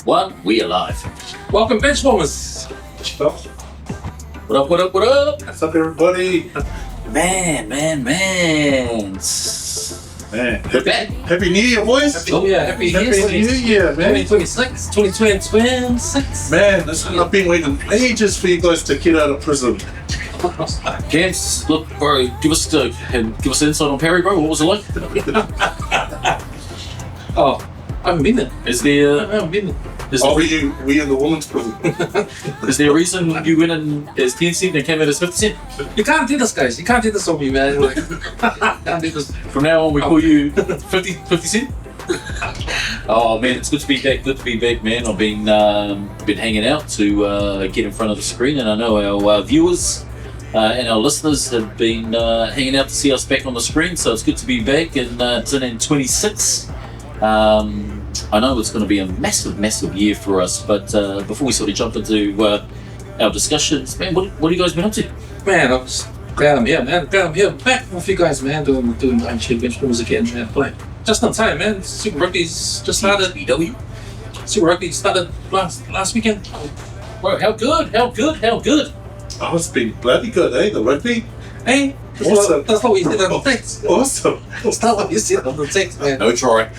1, we are live. Welcome, Benchwarmers. What up, what up, what up? What's up, everybody? Man. Happy New Year, boys. Happy New Year, man. 2026. Man, I've been waiting ages for you guys to get out of prison. Gents, look, bro, give us an insight on Perry, bro. What was it like? Oh, I haven't been there. Is there... I haven't been there. Were you in the women's prison? Is there a reason you went in as 10 cent and came out as 50 cent? You can't do this, guys. You can't do this on me, man. Like, can't do this. From now on, we call you 50 cent? Oh man, it's good to be back. Good to be back, man. I've been hanging out to get in front of the screen, and I know our viewers and our listeners have been hanging out to see us back on the screen. So it's good to be back in 26. I know it's going to be a massive year for us, but before we sort of jump into our discussions, man, what have you guys been up to? Man, I'm just glad I'm here, man. Glad I'm here back with you guys, man, doing Armchair Bench Warmers again, man. Like, just on time, man. Super Rugby's just started. Super Rugby started last weekend. Well, how good? Oh, it's been bloody good, eh? The rugby? Hey, Awesome. that's what we did on the text. Awesome. That's not what you said on the text, man. No try.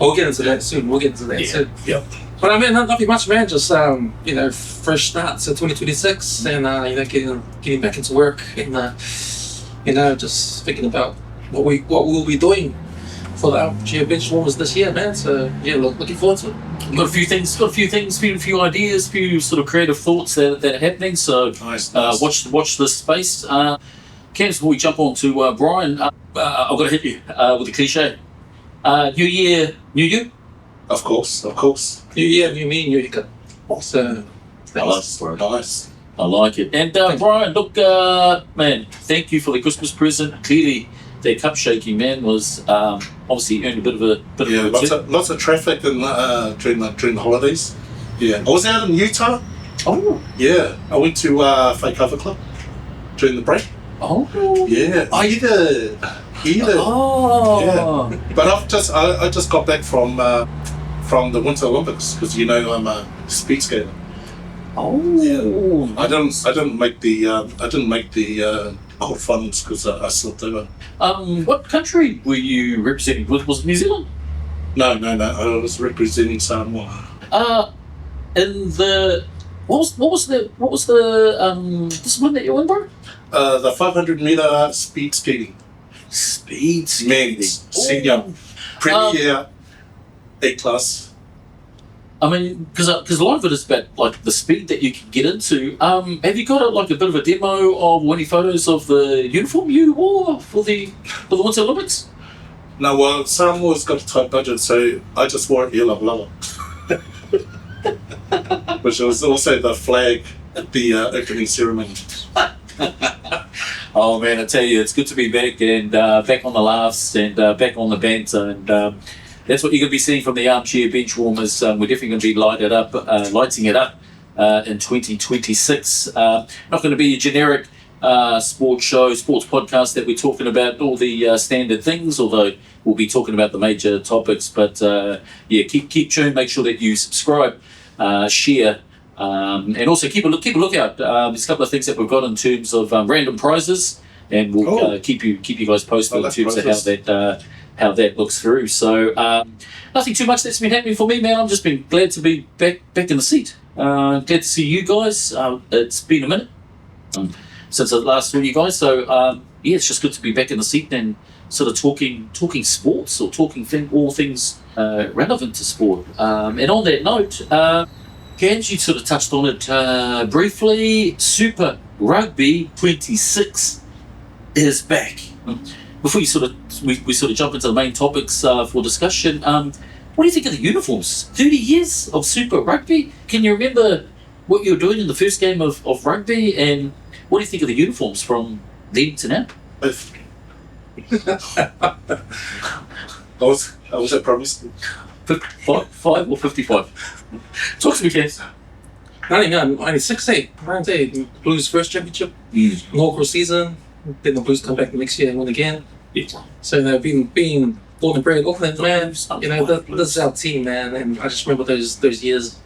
We'll get into that soon. Soon. Yeah. But I mean, nothing much, man. Just fresh start to 2026, and getting back into work, and just thinking about what we'll be doing for the Armchair Bench Warmers this year, man. So yeah, looking forward to it. Got a few things, a few ideas, a few sort of creative thoughts that are happening. So Nice. watch this space. Cam, before we jump on to Brian, I've got to hit you with the cliche. New year, new you. Of course. New year, new me, new hiccup. So Nice. Nice. I like it. And Brian, look, man, thank you for the Christmas present. Clearly, that cup shaking, man, was obviously earned a bit of a Yeah, return. lots of traffic during the holidays. Yeah, I was out in Utah. Oh. Yeah, I went to Fake Cover Club during the break. Oh. Yeah, I did. Oh. Yeah. But I just got back from the Winter Olympics because I'm a speed skater. Oh. Yeah. I didn't make the quarterfinals because I slipped over. What country were you representing? Was it New Zealand? No, I was representing Samoa. In the what was the discipline that you in, bro? The 500 meter speed skating. Speed skating. Men's senior premier A class. I mean, because a lot of it is about like the speed that you can get into. Have you got a bit of a demo of any photos of the uniform you wore for the Winter Olympics? No, well, Samoa's got a tight budget, so I just wore yellow blubber. Which was also the flag at the opening ceremony. Oh man, I tell you, it's good to be back and back on the laughs and back on the banter, and that's what you're going to be seeing from the Armchair Bench Warmers. We're definitely going to be lighting it up in 2026. Not going to be a generic sports podcast that we're talking about all the standard things, although we'll be talking about the major topics. But keep tuned. Make sure that you subscribe, share. And also keep a lookout. There's a couple of things that we've got in terms of random prizes, and we'll keep you guys posted in terms prizes. of how that looks through. So nothing too much that's been happening for me, man. I've just been glad to be back in the seat. Glad to see you guys. It's been a minute since I last saw you guys. So it's just good to be back in the seat and sort of talking sports or all things relevant to sport. And on that note. Gans, you sort of touched on it briefly. Super Rugby 26 is back. Before we sort of jump into the main topics for discussion, what do you think of the uniforms? 30 years of Super Rugby. Can you remember what you were doing in the first game of rugby, and what do you think of the uniforms from then to now? I was at primary school. 55 or 55? Talk to me, Kev. 96, Blues first championship, inaugural season. Then the Blues come back the next year and win again. Yeah. So they've been born and bred Auckland, man. You know, this is our team, man. And I just remember those years,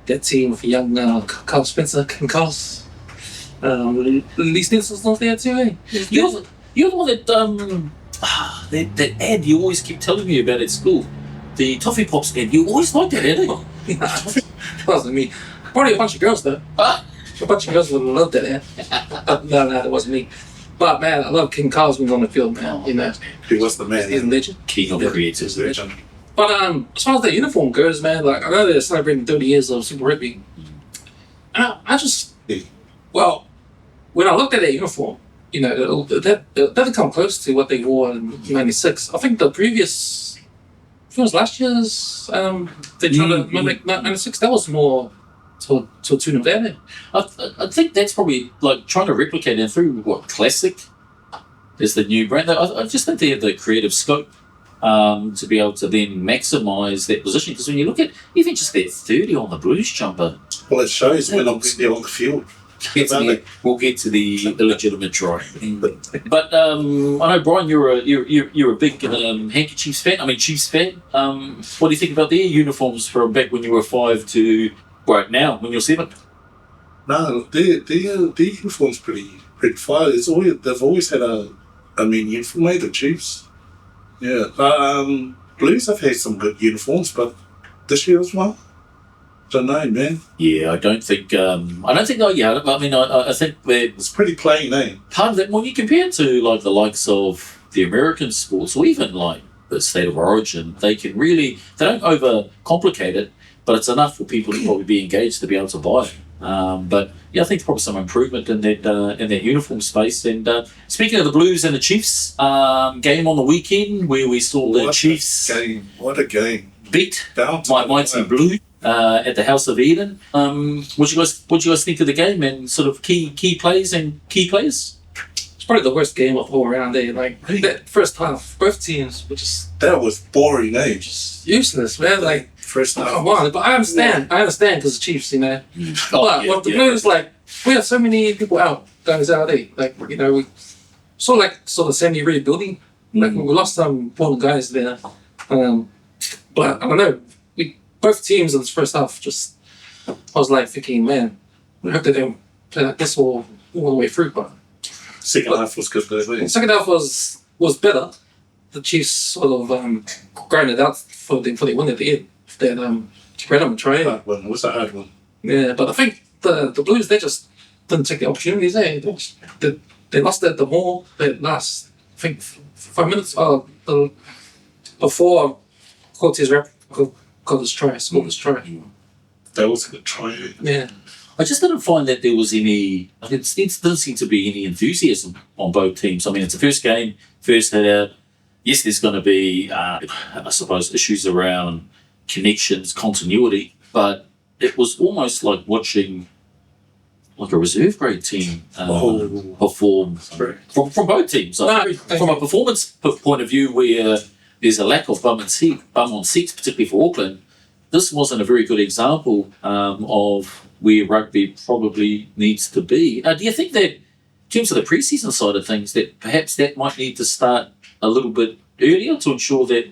that team with young Carl Spencer and Carlos. Lee Stenson's not there too, eh? You're the one that ad you always keep telling me about at school. The Toffee Pops ad. You always liked that ad, eh? That wasn't me. Probably a bunch of girls, though. A bunch of girls would have loved that ad. No, that wasn't me. But man, I love King Carl's when on the field, man. You know, He was the man. he's a legend. King of creators. Legend. But as far as the uniform goes, man, like I know they're celebrating 30 years of Super Rugby. I just, well, when I looked at their uniform, you know, that didn't come close to what they wore in '96. I think the previous, I think it was last year's, they tried to mimic '96. That was more to a tune of that. I think that's probably like trying to replicate it through what Classic is the new brand. I just think they have the creative scope to be able to then maximise that position. Because when you look at even just that 30 on the Blues jumper, Well, it shows when I'm there on the field. we'll get to the illegitimate try. But I know Brian, you're a big Handkerchiefs fan. I mean Chiefs fan. What do you think about their uniforms from back when you were 5 to right now when you're 7? No, their uniform's pretty fire. They've always had a uniform, mate, the Chiefs. Yeah. Blues have had some good uniforms, but this year as well. Don't know, man. Yeah, I don't think. I mean, I think It's pretty plain, eh? part of that. When you compare it to like the likes of the American sports, or even like the state of origin, they don't overcomplicate it, but it's enough for people to probably be engaged to be able to buy it. But yeah, I think probably some improvement in that uniform space. And speaking of the Blues and the Chiefs, game on the weekend where we saw the Chiefs What a game! beat Down to my the mighty wire. Blue at the House of Eden. What you guys think of the game and sort of key plays and key players? It's probably the worst game of all around there. Like that first half, both teams were just That was boring, eh? useless, man. Like First half. come on, but I understand because the Chiefs, you know. But with the Blues, like we have so many people out, guys out there. Like you know, we sort of semi-rebuilding. Like we lost some important guys there. But I don't know. Both teams in this first half I was like thinking, man, I hope they don't play like this all the way through. But Second half was good, though. the second half was better. The Chiefs sort of grinded out for the win at the end. That random try. Hard one. It was a hard one. Yeah, but I think the Blues, they just didn't take the opportunities. They lost at the Hall that last, I think, 5 minutes before Cortez got his try, scored his try. That was a good try. Yeah. I just didn't find that there was any. It didn't seem to be any enthusiasm on both teams. I mean, it's the first game, first hit out. Yes, there's going to be, I suppose, issues around connections, continuity, but it was almost like watching like a reserve grade team perform from both teams. From a performance point of view, where there's a lack of bum on seats, particularly for Auckland, this wasn't a very good example of where rugby probably needs to be. Do you think that, in terms of the preseason side of things, that perhaps that might need to start a little bit earlier to ensure that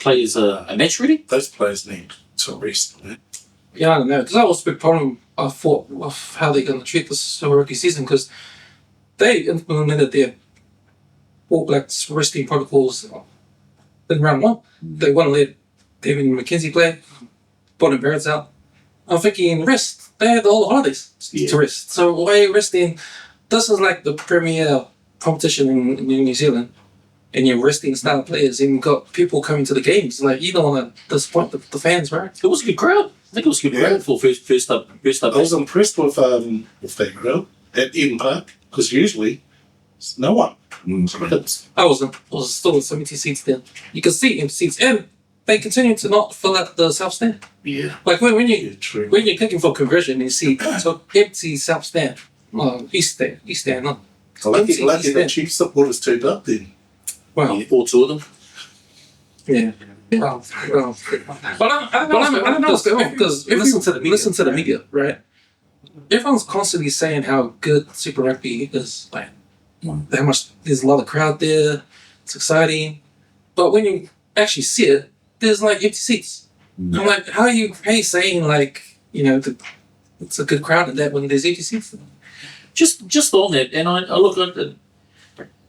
players are match ready? Those players need to rest, man. Yeah, I don't know. Because that was a big problem, I thought, of how they're going to treat this Super Rugby season, because they implemented their All Blacks resting protocols in round 1. They want to let David McKenzie play, bottom Barrett's out. I'm thinking rest. They had all the holidays to rest. So why are you resting? This is like the premier competition in New Zealand, and you're resting star players, and you've got people coming to the games. Like, you don't want to disappoint the fans, right? It was a good crowd. I think it was a good crowd for first up. I was impressed with that crowd at Eden Park, because usually it's no one. I was still in 70 seats then. You could see empty seats, and they continue to not fill out the south stand. Yeah. Like when you're clicking for conversion, you see empty south stand. East stand, no. Lucky the Chiefs supporters turned up then. Well, All two of them. yeah. Well. But I don't know, because listen to the media, right? Everyone's constantly saying how good Super Rugby is, like how much there's a lot of crowd there, it's exciting. But when you actually see it, there's like empty seats. No. I'm like, how are you saying like, it's a good crowd in that when there's empty seats? Just on that, and I look at it.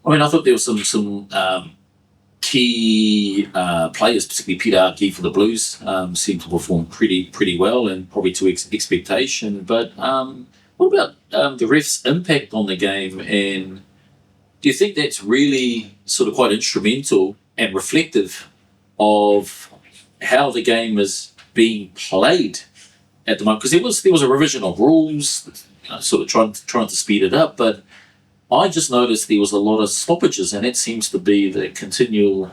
I mean, I thought there was some key players, particularly Peter Archie for the Blues, seemed to perform pretty well and probably to expectation. But what about the refs' impact on the game? And do you think that's really sort of quite instrumental and reflective of how the game is being played at the moment? Because there was a revision of rules, sort of trying to speed it up, but I just noticed there was a lot of stoppages, and it seems to be the continual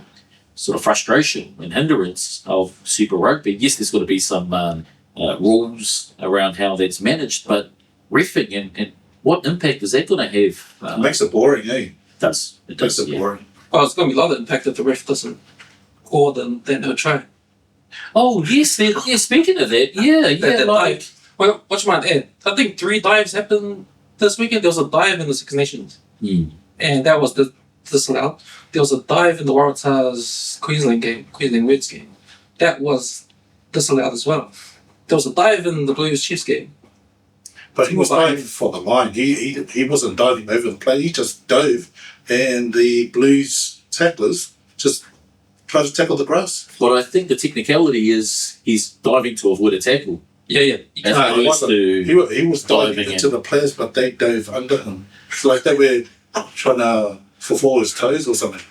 sort of frustration and hindrance of Super Rugby. Yes, there's got to be some rules around how that's managed, but reffing and what impact is that going to have? It makes it boring, eh? It does. It Makes does. it boring. Well, it's going to be a lot of impact if the ref doesn't call then no try. Oh yes, speaking of that, That dive. Well, what you might add? I think 3 dives happened this weekend. There was a dive in the Six Nations, and that was disallowed. There was a dive in the Waratahs Queensland Reds game. That was disallowed as well. There was a dive in the Blues Chiefs game. But he was diving for the line. He wasn't diving over the play. He just dove, and the Blues tacklers just tried to tackle the grass. But I think the technicality is he's diving to avoid a tackle. Yeah. As opposed to He was diving into the players, but they dove under him. It's like they were trying to fulfill his toes or something.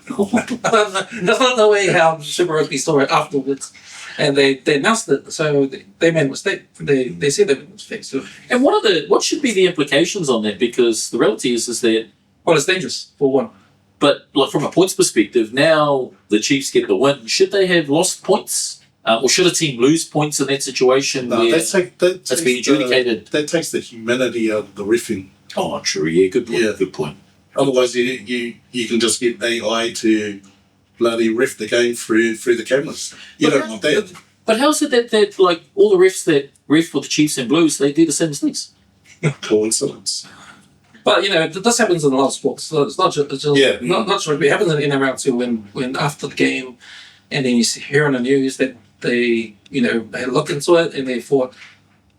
That's not the way how Super Rugby saw it afterwards. And they announced it, so they made a mistake. They said they made a mistake. So. And what should be the implications on that? Because the reality is that, Well, it's dangerous, for one. but like from a points perspective, now the Chiefs get the win. Should they have lost points? Or should a team lose points in that situation No, where that's been adjudicated? That takes the humanity out of the riffing. Oh, true. Yeah, good point. Yeah. Good point. Otherwise, you can just get AI to bloody riff the game through the cameras. You don't want that. But how is it that like all the refs that ref for the Chiefs and Blues, they do the same mistakes? Coincidence. But this happens in a lot of sports. So it's not just not just rugby. It happens in NRL too. When after the game, and then you hear on the news that they look into it and they thought,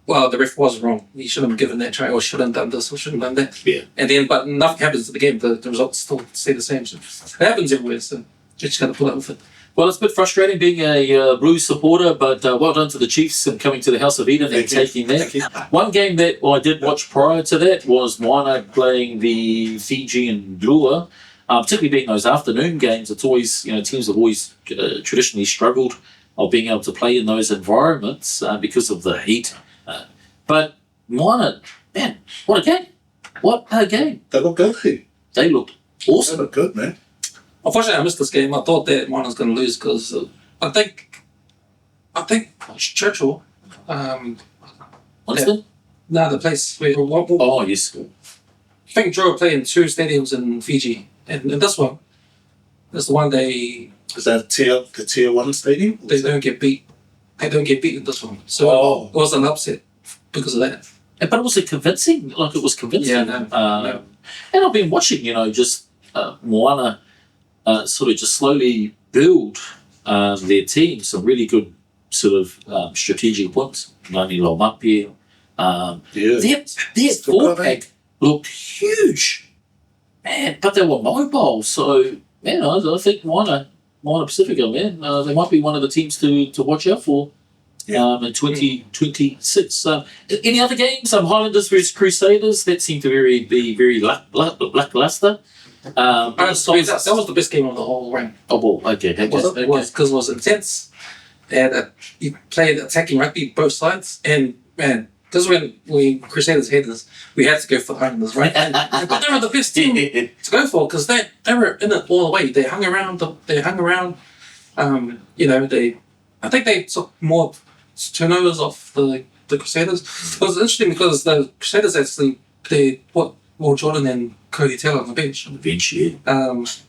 well, the ref was wrong. He shouldn't have given that try, or shouldn't have done this, or shouldn't have done that. Yeah. And then, but nothing happens to the game. The results still stay the same. So it happens everywhere. So you just got to put up with it. Well, it's a bit frustrating being a Blues supporter, but well done to the Chiefs and coming to the House of Eden and taking that. One game that I did watch prior to that was Moana playing the Fijian Drua, particularly being those afternoon games. It's always, teams have always traditionally struggled of being able to play in those environments because of the heat. But Moana, man, what a game. What a game. They look good. They looked They awesome. look good, man. Unfortunately, I missed this game. I thought that mine was going to lose because I think Churchill. Winston? No, the place where Oh, yes. I think Drew played in 2 stadiums in Fiji, and this one is the one they Is that the tier 1 stadium? don't get beat. They don't get beat in this one, so it was an upset because of that. But was it convincing? Like, it was convincing. Yeah, no. And I've been watching, just Moana sort of just slowly build their team. Some really good sort of strategic points. Nani Lomapi. Their forward pack looked huge. Man, but they were mobile. So, man, I think Moana Pacifica, man, they might be one of the teams to watch out for. In 2026. Any other games? Highlanders versus Crusaders. That seemed to be very lackluster. That was the best game of the whole round. Oh, well, okay. It was because it was intense. And you played attacking rugby both sides. And man, this is when we Crusaders had this. We had to go for Highlanders, right? But they were the best team to go for because they were in it all the way. They hung around. I think they took more turnovers off the Crusaders. It was interesting because the Crusaders actually played Will Jordan and Cody Taylor on the bench.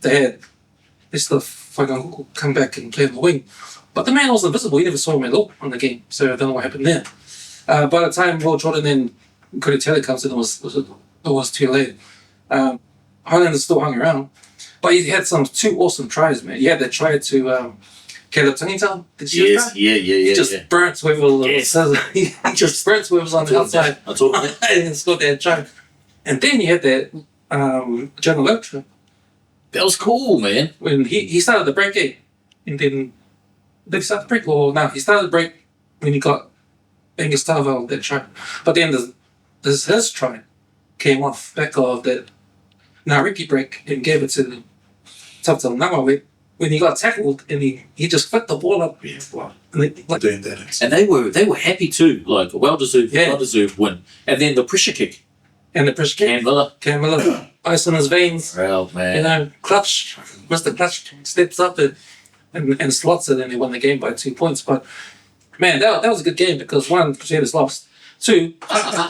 They still Whaiganguku come back and play on the wing. But the man was invisible. You never saw him at all on the game. So I don't know what happened there. By the time Will Jordan and Cody Taylor comes in, it was too late. Highlanders still hung around. But he had some 2 awesome tries, man. He had that try to Caleb Tangitown. Did you see that? Yeah. He just burnt whoever he just burnt whoever was on the outside. I told him. And scored that try. And then you had that Jonah Loach. That was cool, man. When he started the break, and then did he start the break? Or no, he started the break when he got Angus Tarvell that try. But then his try came off back of that Nariki break and gave it to Tautalanawa when he got tackled and he just flicked the ball up. Yeah, well, And doing that. And they were happy too, like a well-deserved win. And then the pressure kick. And the pressure kick. Cam Miller, ice on his veins. Well, man. Clutch, Mr. Clutch steps up and slots it, and they won the game by 2 points. But man, that was a good game because 1, Crusaders lost. 2,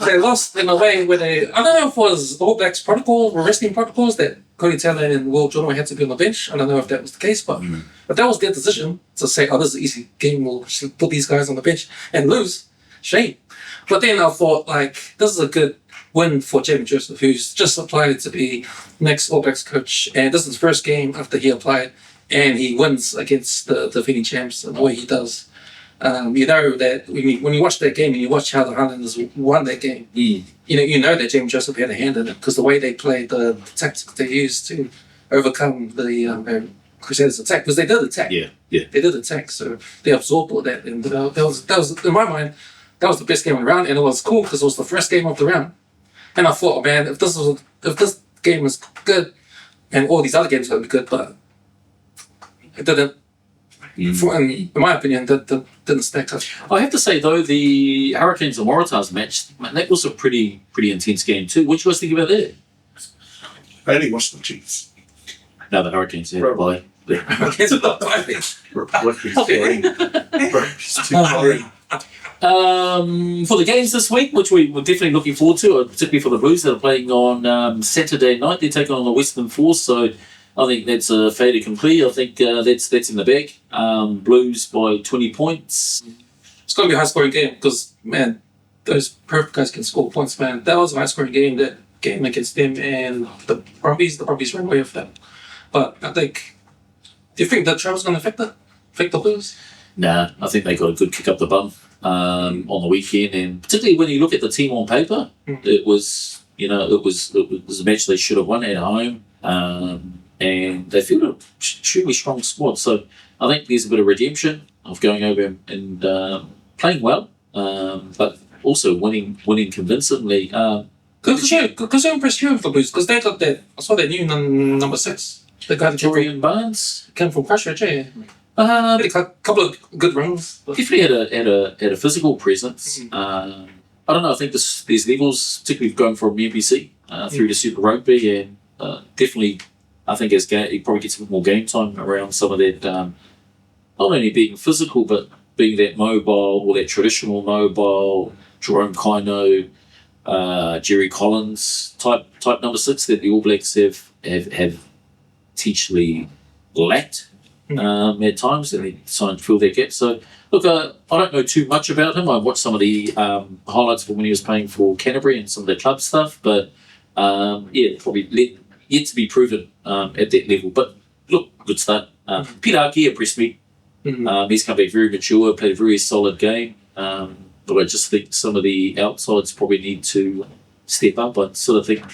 they lost in a way where I don't know if it was All Blacks protocol or resting protocols that Cody Taylor and Will Jordan had to be on the bench. I don't know if that was the case, but that was their decision to say, oh, this is an easy game, we'll put these guys on the bench and lose. Shame. But then I thought, like, this is a good win for Jamie Joseph, who's just applied to be next All Blacks coach, and this is his first game after he applied, and he wins against the defending champs the way he does. You know that when you watch that game and you watch how the Highlanders won that game, you know that Jamie Joseph had a hand in it because the way they played, the tactics they used to overcome the Crusaders' attack, because they did attack. Yeah. They did attack, so they absorbed all that, and that was in my mind, that was the best game of the round, and it was cool because it was the first game of the round. And I thought, man, if this game was good, and all these other games would be good, but it didn't. In my opinion, that didn't stack up. I have to say though, the Hurricanes and Waratahs match, man, that was a pretty intense game too. What you guys think about that? I only watched the Chiefs. No, the Hurricanes had by. Hurricanes are not playing. It's too boring. For the games this week, which we were definitely looking forward to, particularly for the Blues that are playing on Saturday night, they're taking on the Western Force, so I think that's a fait accompli. I think that's in the bag. Blues by 20 points. It's going to be a high-scoring game because, man, those Perth guys can score points, man. That was a high-scoring game, that game against them and the Brumbies. The Brumbies ran away with them. But I think, do you think that Trevor's going to affect the Blues? Nah, I think they got a good kick up the bum on the weekend, and particularly when you look at the team on paper, it was a match they should have won at home, and they feel a extremely strong squad. So I think there's a bit of redemption of going over and playing well, but also winning convincingly. Because they impressed you with the Blues, because they got that. I saw that new number 6. The guy that Torian Barnes came from Christchurch, yeah. had a couple of good runs. Definitely had a physical presence. I don't know. I think there's levels, particularly going from NPC through to Super Rugby, and definitely, I think he probably gets a bit more game time around some of that. Not only being physical, but being that mobile or that traditional mobile. Jerome Kaino, Jerry Collins type number 6 that the All Blacks have potentially lacked at times, and they trying to fill their gap. So, look, I don't know too much about him. I watched some of the highlights from when he was playing for Canterbury and some of the club stuff, but probably yet to be proven at that level. But look, good start. Peter Aki impressed me. He's come back very mature, played a very solid game. But I just think some of the outsides probably need to step up. I sort of think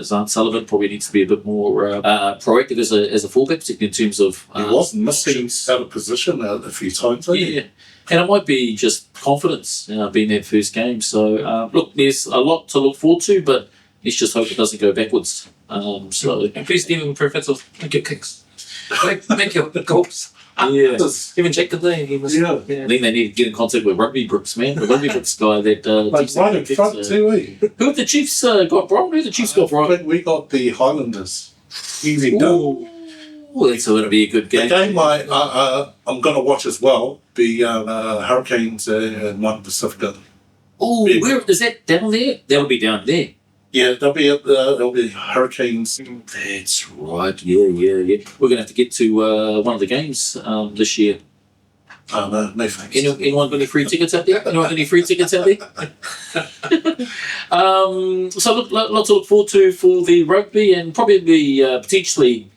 Zahn Sullivan probably needs to be a bit more proactive as a fullback, particularly in terms of... he was missing out of position a few times. Yeah, and it might be just confidence being their first game. So, look, there's a lot to look forward to, but let's just hope it doesn't go backwards. And please, Stephen Professor, make your kicks. Make your goals. Yeah. Even Jake today, he was. Yeah. I think they need to get in contact with Rugby Brooks, man. The Rugby Brooks guy that. Right in front too, eh? Who have the Chiefs got, Brian? Who have the Chiefs got, Brian? We got the Highlanders. Easy done. Oh, that's going to be a good game. The game I'm going to watch as well, the Hurricanes and one Pacific. Oh, where is that down there? That'll be down there. Yeah, there'll be Hurricanes. That's right. Yeah. We're going to have to get to one of the games this year. No thanks. Anyone got any free tickets out there? So look, lots to look forward to for the rugby, and probably potentially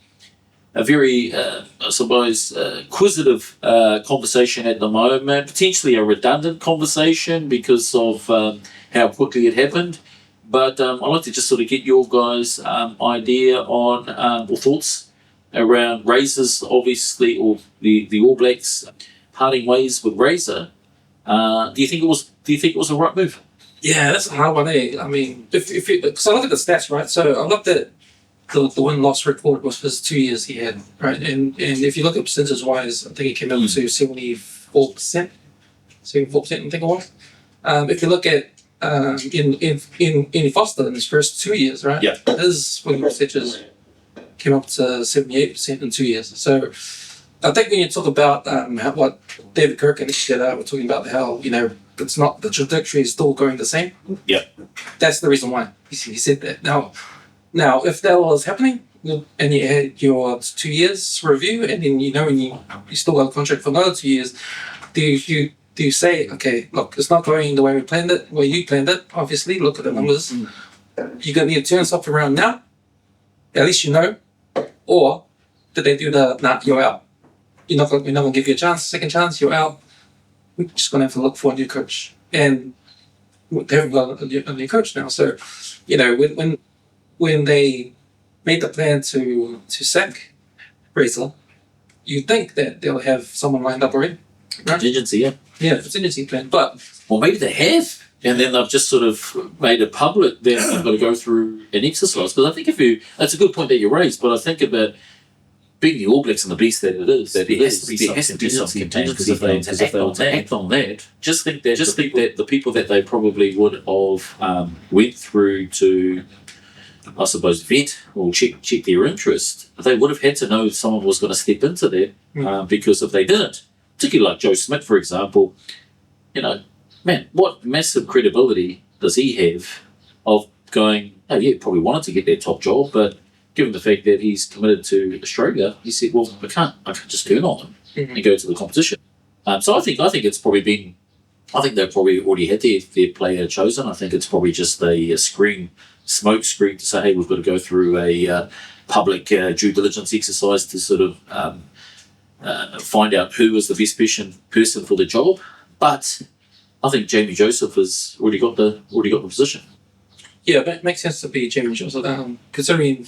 very, I suppose, inquisitive conversation at the moment, potentially a redundant conversation because of how quickly it happened. But I'd like to just sort of get your guys' idea on, or thoughts around Razors, obviously, or the All Blacks parting ways with Razor. Do you think it was a right move? Yeah, that's a hard one, eh? I mean, if you, because I look at the stats, right? So I looked at the win-loss record was his 2 years he had, right? And if you look at percentage-wise, I think he came out to 74%, I think it was. If you look at in Foster in his first 2 years, right? Yeah. His win percentages came up to 78% in 2 years. So I think when you talk about what David Kirk and were talking about, how it's not, the trajectory is still going the same. Yeah. That's the reason why he said that. Now, if that was happening, and you had your 2 years review, and then and you still got a contract for another 2 years, do you say, okay, look, it's not going the way we planned it, where you planned it? Obviously, look at the numbers. You're gonna need to turn stuff around now. At least you know. Or did they do you're out? We're not gonna give you a chance, second chance, you're out. We're just gonna have to look for a new coach, and they haven't got a new coach now. So, when they made the plan to sack Razor, you think that they'll have someone lined up already, right? Contingency, yeah. Yeah, contingency plan. But Well, maybe they have, and then they've just sort of made it public. Then they've got to go through an exercise. Because I think that's a good point that you raised. But I think about being the All Blacks and the beast that it is, there has to be some contingency plans. If they were to act on that, just think that the people that they probably would have went through to, I suppose, vet or check their interest, they would have had to know someone was going to step into that, because if they didn't, particularly like Joe Smith, for example, man, what massive credibility does he have of going, oh yeah, probably wanted to get that top job, but given the fact that he's committed to Australia, he said, well, I can't just turn on him and go to the competition. So I think it's probably been, I think they've probably already had their player chosen. I think it's probably just a smoke screen to say, hey, we've got to go through a public due diligence exercise to sort of find out who was the best person for the job. But I think Jamie Joseph has already got the position. yeah, it makes sense to be Jamie Joseph, considering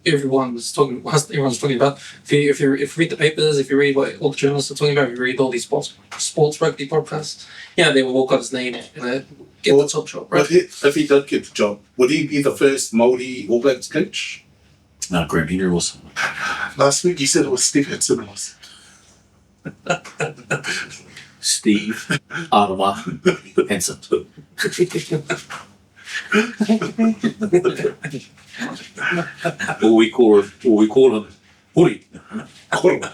everyone's talking about. If you read the papers, if you read what all the journalists are talking about, if you read all these sports rugby podcasts, they will walk out his name and get the top job, right? But if he did get the job, would he be the first Māori All Blacks coach? No, Graham Henry was. Last week you said it was Steve Hansen. Steve Arama Hansen. Or we call him Huri. I think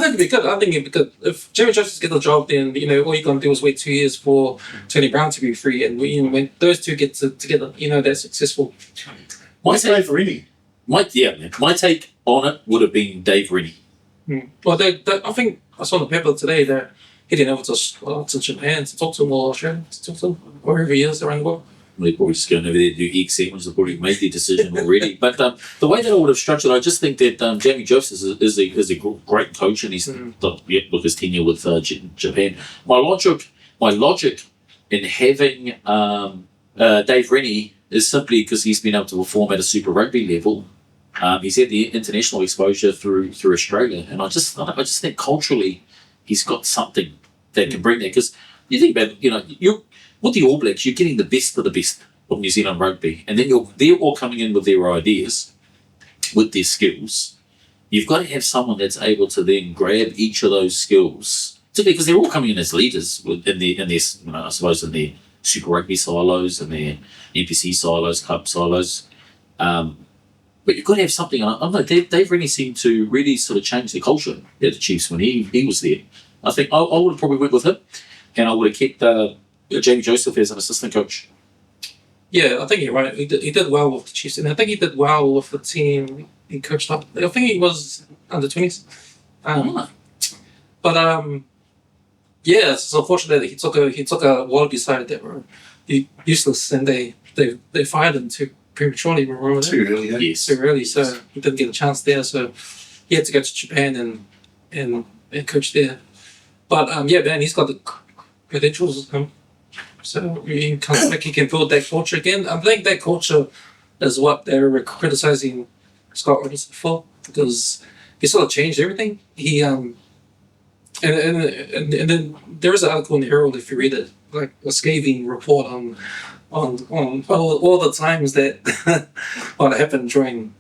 it'd be good. I think it'd be good. If Jamie Joseph gets the job, then all you're gonna do is wait 2 years for Tony Brown to be free, and when those two get together, they're successful. My take on it would have been Dave Rennie. Well, I think I saw on the paper today that he didn't over to Japan to talk to him, or Australia to talk to him, wherever he is around the world. They're probably just going over there to do exams. They've probably made their decision already. But the way that I would have structured, I just think that Jamie Joseph is a great coach, and he's look his tenure with Japan. My logic in having Dave Rennie is simply because he's been able to perform at a Super Rugby level. He's had the international exposure through Australia, and I just think culturally he's got something that can bring that. Because you think about you're with the All Blacks, you're getting the best of New Zealand rugby, and then they're all coming in with their ideas, with their skills. You've got to have someone that's able to then grab each of those skills, because they're all coming in as leaders in their I suppose in their Super Rugby silos and their NPC silos, club silos. But you've got to have something. I don't know. They've really seemed to really sort of change the culture at the Chiefs when he was there. I think I would have probably went with him, and I would have kept Jamie Joseph as an assistant coach. Yeah, I think you're right. He did well with the Chiefs, and I think he did well with the team he coached up. I think he was under 20s. But it's unfortunate that he took a Wallaby side that were useless, and they fired him too. prematurely. Remember that? Too early, eh? Yes. Too early, so he didn't get a chance there. So he had to go to Japan and coach there. But yeah, man, he's got the credentials. So he comes back, he can build that culture again. I think that culture is what they were criticizing Scott Robinson for, because he sort of changed everything. He and then there is an article in the Herald, if you read it, like a scathing report on all the times that what happened during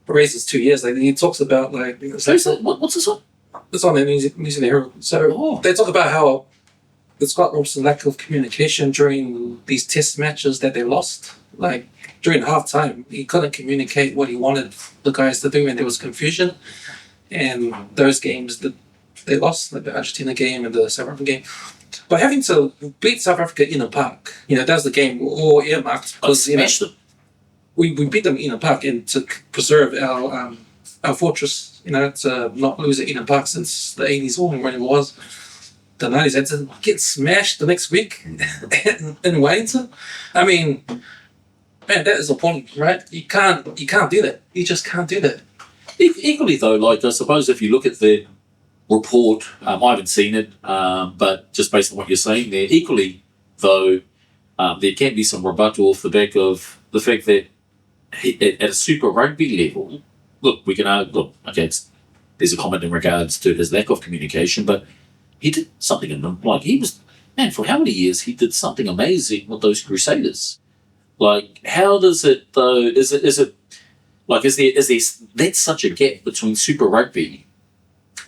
Razor's 2 years. Like he talks about like What's this one? it's on the New Zealand Herald. So they talk about how the Scott Robinson lack of communication during these test matches that they lost. Like during halftime, he couldn't communicate what he wanted the guys to do, and there was confusion. And those games that they lost, like the Argentina game and the South African game. But having to beat South Africa in a park, that was the game all earmarked because we beat them in a park and to preserve our fortress, to not lose it in a park since the 80s or whenever it was. The 90s had to get smashed the next week in Wellington. I mean, man, that is appalling, right? You can't do that. You just can't do that. Equally though, like I suppose if you look at the report, I haven't seen it, but just based on what you're saying there, equally though, there can be some rebuttal off the back of the fact that at a Super Rugby level, there's a comment in regards to his lack of communication, but he did something in them. Like for how many years he did something amazing with those Crusaders. Like, how does it though? Is there that's such a gap between Super Rugby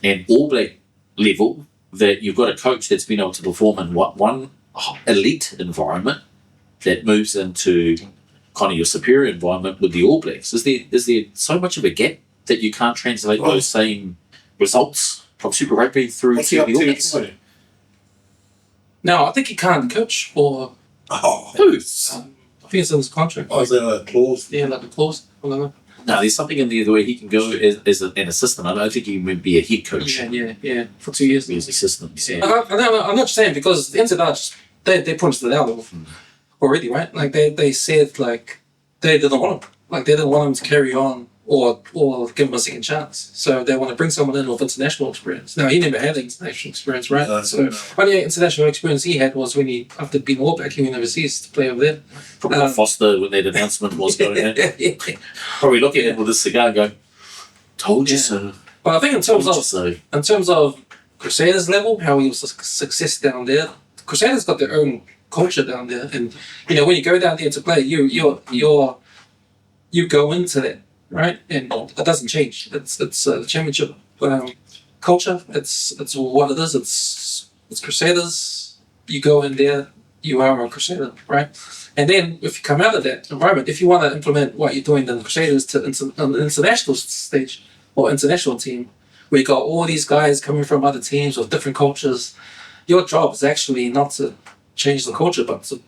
and All Black level that you've got a coach that's been able to perform in one elite environment that moves into kind of your superior environment with the All Blacks? Is there so much of a gap that you can't translate those same results from Super Rugby through to the All Blacks? No, I think he can't coach for. Who? I think it's in his contract. Is there a clause? Yeah, like a clause. I don't know. No, there's something in there where he can go as an assistant. I don't think he would be a head coach. Yeah, for 2 years. He's assistant. Yeah. I'm not saying because the NZR, they punched it out already, right? Like they said like they didn't want him. Like they didn't want him to carry on or give him a second chance. So they want to bring someone in with international experience. Now he never had international experience, right? No, so only international experience he had was when after being All Black, he went overseas to play over there. Probably Foster when that announcement was going in. Probably looking at him with a cigar and going, "Told you so." But I think in terms of Crusaders level, how he was a success down there, Crusaders got their own culture down there, and when you go down there to play, you go into that. Right, and it doesn't change. It's a championship culture. It's what it is. It's Crusaders. You go in there, you are a Crusader, right? And then if you come out of that environment, if you want to implement what you're doing in the Crusaders to an international stage or international team, where you got all these guys coming from other teams with different cultures, your job is actually not to change the culture, but to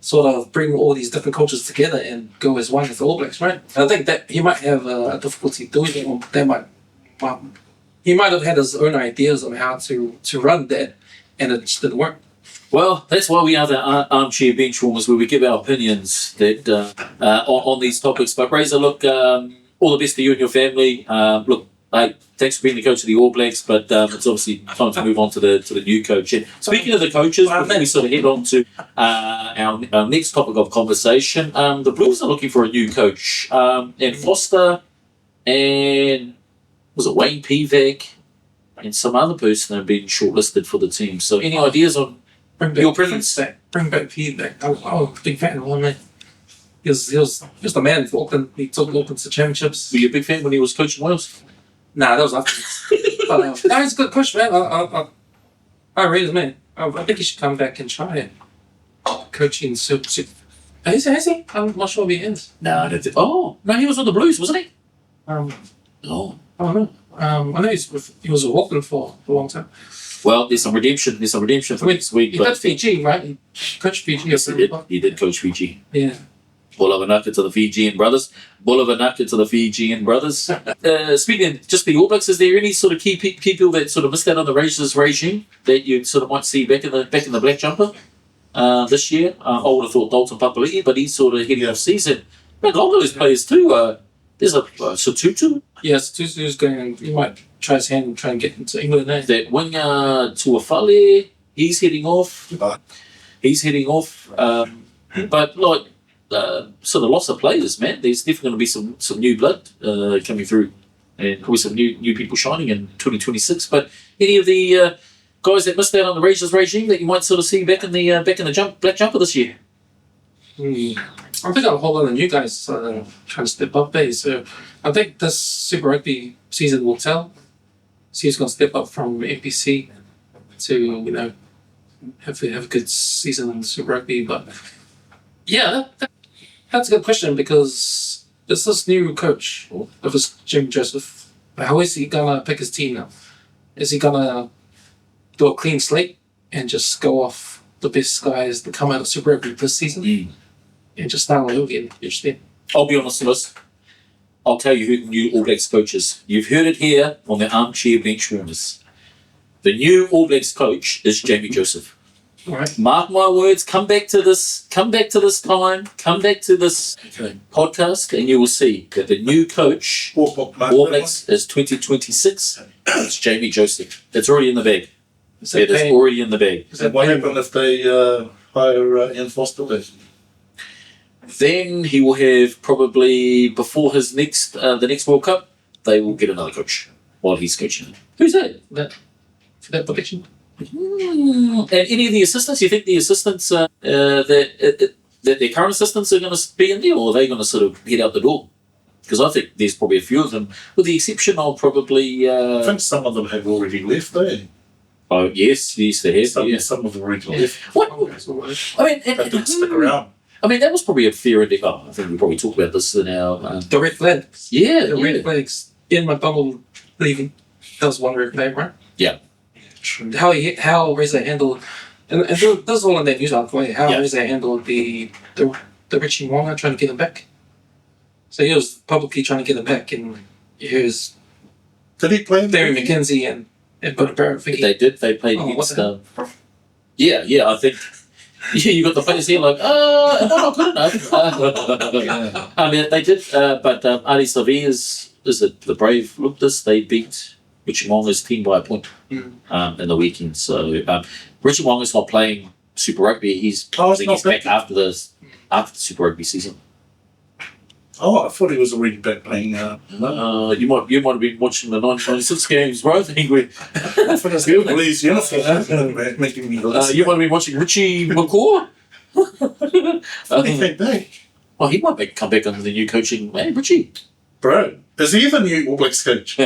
sort of bring all these different cultures together and go as one with the All Blacks, right? I think that he might have a difficulty doing it. He might have had his own ideas on how to run that, and it just didn't work. Well, that's why we are the Armchair Bench Warmers, where we give our opinions that on these topics. But Razor, look, all the best to you and your family. Look, hey, thanks for being the coach of the All Blacks, but it's obviously time to move on to the new coach. And speaking of the coaches, before we sort of head on to our next topic of conversation, the Blues are looking for a new coach. And Foster and was it Wayne Pivac and some other person have been shortlisted for the team. So any ideas on your preference? Bring back Pivac. I was a big fan of him, man. He was the man for Auckland. He took Auckland to championships. Were you a big fan when he was coaching Wales? Nah, that was afterwards. But no, he's a good coach, man. I really, man. I think he should come back and try coaching Super. Has he? I'm not sure if he is. No, I don't think. Oh, no, he was with the Blues, wasn't he? I don't know. I know he was with Auckland for a long time. Well, there's some redemption for next week. He did Fiji, right? He coached Fiji. Yes, he did coach Fiji. Yeah. Bulavanaka to the Fijian brothers. Speaking of just the All Blacks, is there any sort of key people that sort of missed out on the Razors regime that you sort of might see back in the black jumper? this year. I would have thought Dalton Papali'i, but he's sort of heading off season. Man, a lot of those players too. There's a Satutu. Yes, Tutu's going. You might try his hand and try and get into England there. That winger Tuafale, he's heading off. But like sort of lots of players, man. There's definitely going to be some new blood coming through, and probably some new people shining in 2026. But any of the guys that missed out on the Rangers regime that you might sort of see back in the black jumper this year? I think a whole lot of new guys trying to step up there. So I think this Super Rugby season will tell. See who's going to step up from NPC to have a good season in Super Rugby. But yeah, that's a good question because there's this new coach of this Jim Joseph. How is he gonna pick his team now? Is he gonna do a clean slate and just go off the best guys that come out of Super Rugby this season and just start all over again? I'll be honest, Lewis. I'll tell you who the new All Blacks coach is. You've heard it here on the Armchair Bench Warmers. The new All Blacks coach is Jamie Joseph. All right. Mark my words. Come back to this podcast, and you will see that the new coach All Blacks is 2026. It's Jamie Joseph. It's already in the bag. It is already in the bag. What happens if they hire Ian Foster? Then he will have probably before his the next World Cup, they will get another coach while he's coaching. Who's that? For that prediction? And any of the assistants, you think the assistants that their current assistants are going to be in there, or are they going to sort of head out the door? Because I think there's probably a few of them, with the exception of probably. I think some of them have already left there. Oh yes, they have. Some of them already left. What? I mean, They didn't stick around. I mean, that was probably a fair endeavour. I think we probably talked about this in our... The red flags. Yeah, The red flags. Ian McDonald leaving. That was one red flag, right? Yeah. How Reza handled... And this is all in that news article. How Reza handled the Richie Wonga trying to get him back. So he was publicly trying to get him back, and here's... Did he play? Barry McKenzie and Bernard Barrett. They did. They played against... Yeah, I think... Yeah, you got the players here like, am I not good enough? I mean, they did, but Ali Savi is it the Brave looked this? They beat Richie Wonga's team by a point in the weekend. So Richie Wonga's not playing Super Rugby. He's back after the Super Rugby season. Oh, I thought he was already back playing. You might have been watching the 1996 games, bro. I think we. Please, making me listen. You might have been watching Richie McCaw. He came back. Oh, he might come back under the new coaching. Hey, Richie. Bro, is he the new All Blacks coach?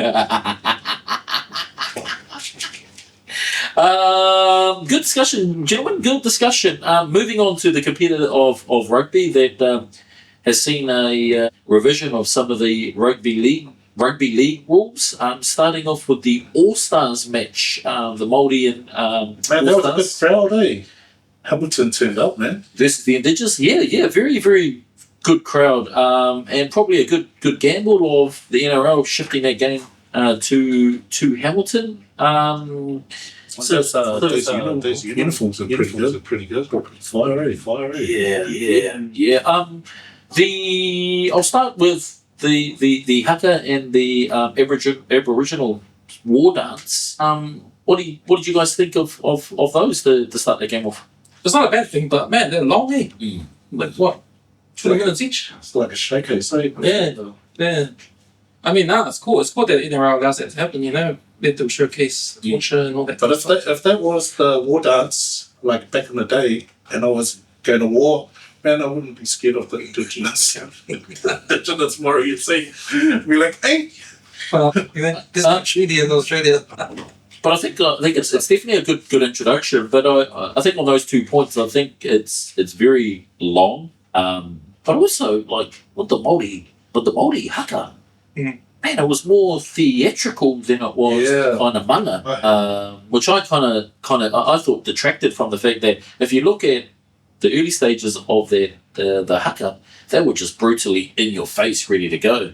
Good discussion, gentlemen. Good discussion. Moving on to the competitor of rugby that has seen a revision of some of the rugby league rules. Starting off with the All Stars match, the Māori and man, that was a good crowd, eh? Hamilton turned up, man. Versus the Indigenous, yeah, very, very good crowd, and probably a good gamble of the NRL shifting that game to Hamilton. Those uniforms are pretty good. Fire. Yeah. I'll start with the haka and the Aboriginal war dance. What did you guys think of those to start the game off? It's not a bad thing, but man, they're long, eh? Like what? 20 minutes each? It's like a showcase, eh? Yeah. I mean, it's cool. It's cool that NRL allows that to happen, let them showcase culture and all that. But if that was the war dance, like back in the day, and I was going to war, man, I wouldn't be scared of the Indigenous. Indigenous Māori, you'd see. Be like, hey! Well, this is not treaty in Australia. But I think it's definitely a good introduction. But I think on those 2 points, I think it's very long. But also like with the Māori haka, man, it was more theatrical than it was kind of mana, which I kind of I thought detracted from the fact that if you look at the early stages of the haka, they were just brutally in your face, ready to go.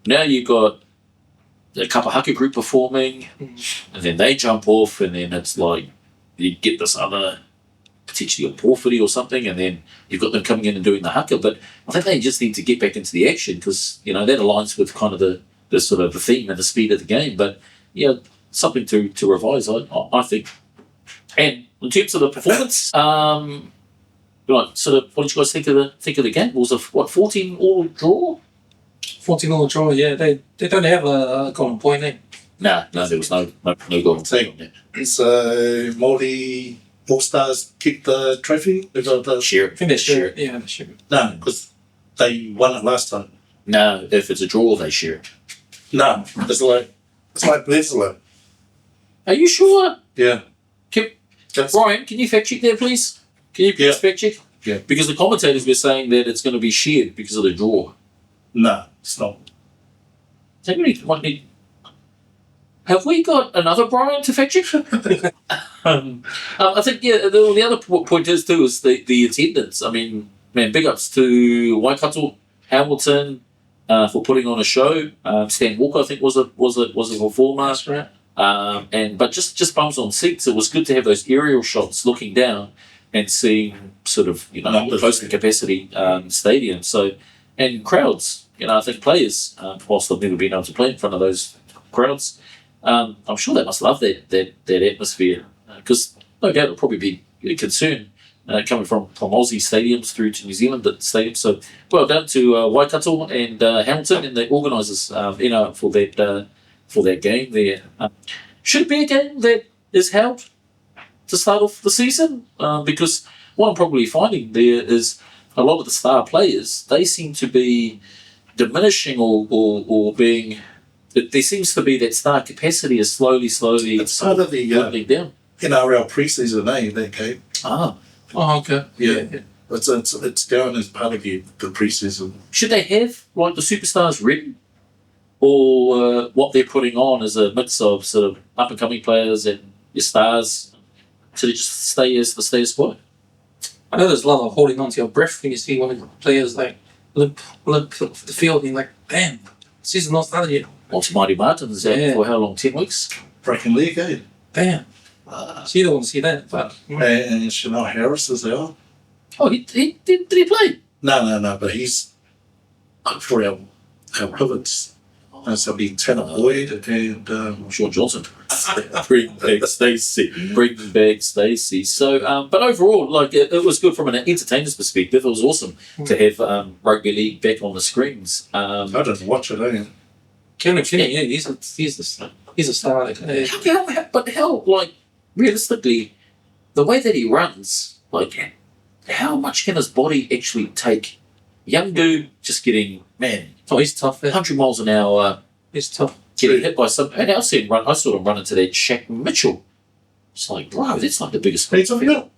Now you got a couple haka group performing, and then they jump off, and then it's like you get this other potentially a porphyry or something, and then you've got them coming in and doing the haka. But I think they just need to get back into the action because, that aligns with kind of the sort of the theme and the speed of the game. But, something to revise, I think. And in terms of the performance, sort of, what did you guys think of the game? It was a 14 all draw? 14 all draw, yeah. They don't have a golden point, eh? No, there was no golden point on that. So Māori All-Stars keep the trophy? They got the Share it. I think they share it. it. Yeah, they share it. No, because they won it last time. No, if it's a draw, they share it. No, it's like Bledisloe. Are you sure? Yeah. Ryan, can you fact check that, please? Can you please fact check? Yeah. Because the commentators were saying that it's going to be shared because of the draw. No, it's not. Have we got another Brian to fact check? I think, the other point is too is the attendance. I mean, man, big ups to Waikato, Hamilton, for putting on a show. Stan Walker, I think, was a performer. That's right. But just bums on seats. It was good to have those aerial shots looking down and seeing sort of close to capacity stadium. So, and crowds. I think players, whilst they've never been able to play in front of those crowds, I'm sure they must love that atmosphere because no doubt it'll probably be a concern coming from Aussie stadiums through to New Zealand stadiums. So well done to Waikato and Hamilton and the organisers, for that game there. Should it be a game that is held to start off the season? Because what I'm probably finding there is a lot of the star players, they seem to be diminishing or being... There seems to be that star capacity is slowly It's part of the down. NRL preseason, that game. Ah. Oh, okay. Yeah. It's down as part of the preseason. Should they have like the superstars ready? Or what they're putting on is a mix of sort of up-and-coming players and your stars? Should it just stay as the status quo? I know there's a lot of holding on to your breath when you see one of the players like limp off the field and you're like, damn, season's not started yet. Mighty Martin's out for how long? 10 weeks? Breaking leg, eh? Damn. So you don't want to see that, but... And Chanel Harris is out. Oh, did he play? No, but he's up for our pivots. So be Tanner Boyd and Sean Johnson. Bring back Stacey. So, but overall, like it was good from an entertainer's perspective. It was awesome to have rugby league back on the screens. I didn't watch it, eh? Kevin Finney, yeah, he's a star. But how, like, realistically, the way that he runs, like, how much can his body actually take? Young dude just getting, Oh, he's tough. 100 miles an hour. He's tough. Getting hit by some. And I saw him run into that Shaq Mitchell. It's like, bro, that's like the biggest. He's on the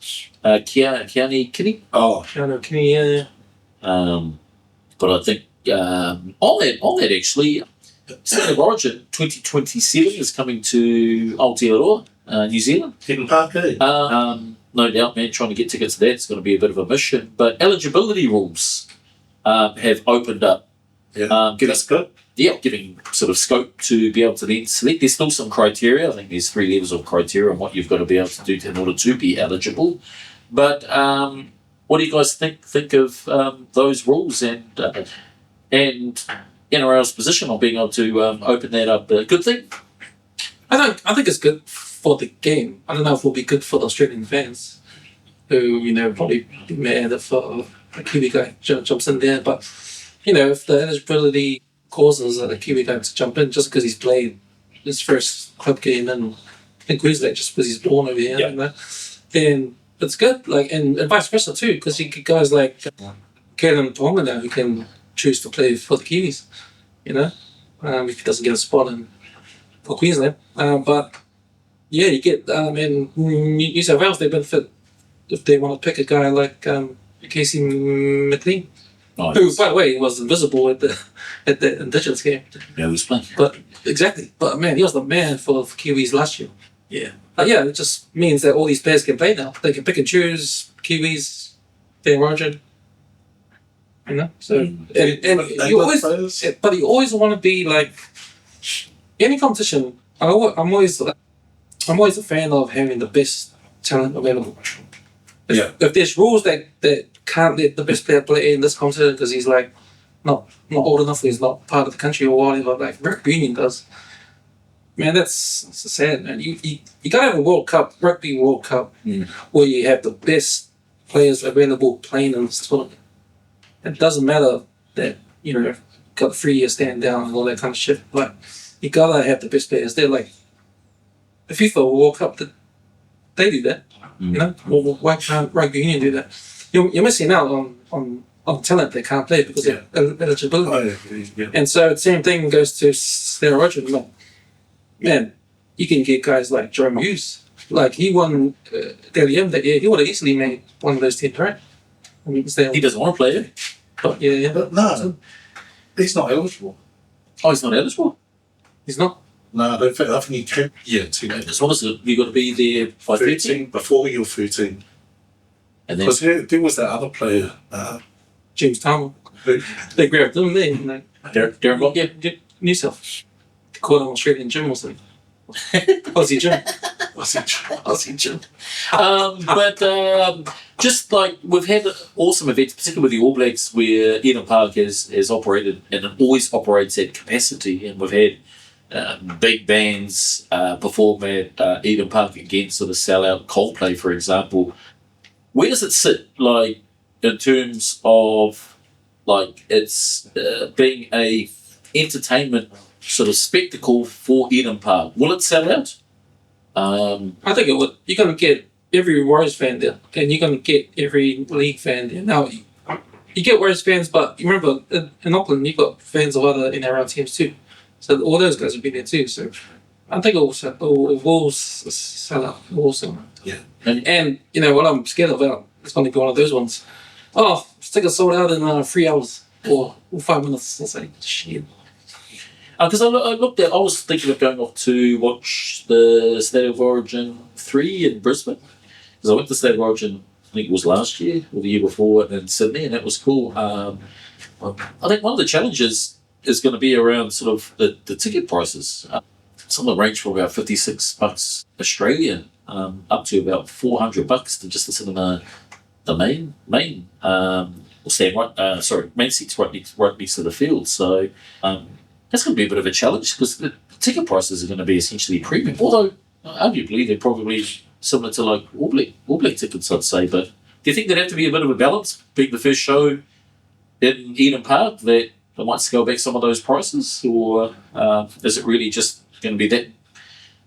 Keone Kinney. Oh, Keone Kinney, yeah. But I think on that actually, State of Origin 2027 is coming to Aotearoa, New Zealand. Hidden Park, eh? No doubt, man, trying to get tickets to that is going to be a bit of a mission. But eligibility rules have opened up. Yeah, that's good. Yeah, giving sort of scope to be able to then select. There's still some criteria. I think there's 3 levels of criteria on what you've got to be able to do in order to be eligible. But what do you guys think of those rules and NRL's position on being able to open that up? A good thing? I think it's good for the game. I don't know if it'll be good for the Australian fans who, probably be mad if a Kiwi guy jumps in there. But, if the eligibility causes a Kiwi guy to jump in just because he's played his first club game in Queensland, just because he's born over here, then it's good. Like, and vice versa too, because you get guys like Kalen Tonga now who can choose to play for the Kiwis, if he doesn't get a spot for Queensland. But yeah, you get in New South Wales, they benefit if they want to pick a guy like Casey McLean. Nice. Who, by the way, was invisible at the Indigenous game. Yeah, he was playing. But exactly. But man, he was the man for Kiwis last year. Yeah. It just means that all these players can play now. They can pick and choose Kiwis, their origin. So and you always want to be like any competition. I'm always a fan of having the best talent available. If there's rules that can't let the best player play in this competition because he's like not old enough, he's not part of the country or whatever, like Rugby Union does. Man, that's sad, man. You gotta have a World Cup, Rugby World Cup, where you have the best players available playing in this tournament. It doesn't matter that, got a 3-year stand down and all that kind of shit. Like, you gotta have the best players. They're like, the FIFA World Cup, they do that. Well, why can't Rugby Union do that? You're missing out on talent that can't play because of eligibility. And so the same thing goes to their origin. Like, man, you can get guys like Jerome Hughes. Like, he won Dally M that year. He would have easily made one of those teams, right? I mean, he doesn't want to play it. But yeah. But no, he's not eligible. Oh, he's not eligible? He's not? No, I don't think. I think you can. Yeah, as long as you got to be there by 13 before you're 13. And then because there was that other player, James Talmud. They grabbed him there. Darren Block, New South. They called him Australian Jim or something. Aussie Jim. But just like we've had awesome events, particularly with the All Blacks, where Eden Park has operated and it always operates at capacity, and we've had big bands perform at Eden Park against sort of sellout Coldplay, for example. Where does it sit, like, in terms of, like, it's being a entertainment sort of spectacle for Eden Park? Will it sell out? I think it would. You're going to get every Warriors fan there, and you're going to get every league fan there. Now, you get Warriors fans, but you remember in Auckland, you've got fans of other NRL teams too. So all those guys will be there too. So I think it will sell out. It will sell out. Yeah. And what I'm scared of, it's going to be one of those ones. Oh, tickets sold out in 3 hours or 5 minutes. It's like, shit. Because I was thinking of going off to watch the State of Origin 3 in Brisbane. Because I went to State of Origin, I think it was last year or the year before, in Sydney, and that was cool. I think one of the challenges is going to be around sort of the ticket prices. Some of them range from about $56 Australian up to about $400 to just sit in the main or stand main seats right next to the field. So that's going to be a bit of a challenge because the ticket prices are going to be essentially premium. Although arguably they're probably similar to like All Black tickets, I'd say. But do you think there'd have to be a bit of a balance, being the first show in Eden Park, that they might scale back some of those prices, or is it really just going to be that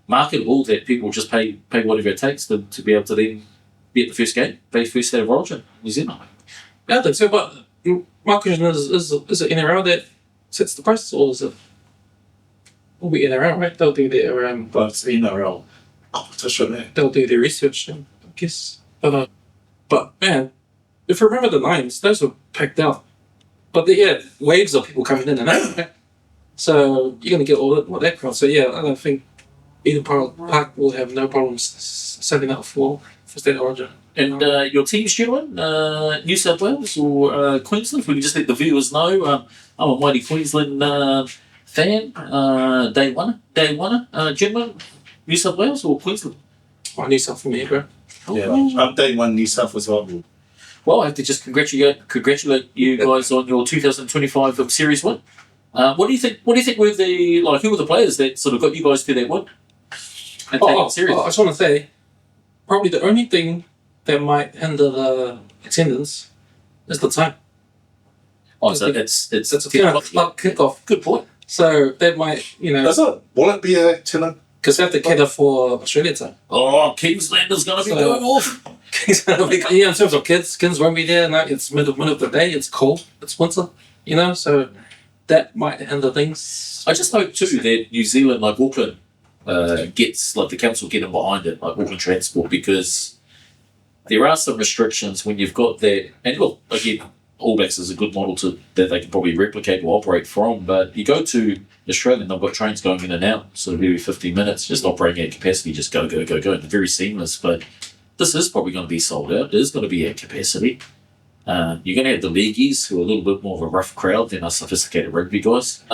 marketable that people just pay whatever it takes to be able to then be at the first game, pay first State of Origin in New Zealand? Yeah, I think so. But my question is it NRL that sets the prices, or is it will be NRL, right? They'll do their but it's NRL competition there. They'll do their research, I guess. But man, if you remember the Nines, those were packed out. But they had waves of people coming in and out. Right? So you're going to get all that crowd. So yeah, I don't think Eden Park will have no problems selling out for State of Origin. And your team's gentlemen, New South Wales or Queensland? We can just let the viewers know. I'm a mighty Queensland fan. Day one, gentlemen, New South Wales or Queensland? Oh, New South for me, bro. Yeah, I'm day one New South as well. Well, I have to just congratulate you guys on your 2025 series win. What do you think? What do you think were who were the players that sort of got you guys to that win? And take it serious? I just want to say, probably the only thing that might hinder the attendance is the time. Oh, so it's a 10 o'clock kickoff. Good point. So that might, Does it? Will it be a 10? Because they have to cater for Australia time. Oh, Kingsland is going to be going off. In terms of kids won't be there. No, it's middle of the day. It's cold. It's winter. So that might hinder things. I just hope too that New Zealand, like Auckland, gets the council getting behind it, like Auckland Transport, because there are some restrictions when you've got that. And look, again, All Blacks is a good model that they can probably replicate or operate from. But you go to Australia, and they've got trains going in and out, sort of every 15 minutes, just operating at capacity, just go. And very seamless. But this is probably going to be sold out. It is going to be at capacity. You're going to have the leagueies, who are a little bit more of a rough crowd than our sophisticated rugby guys.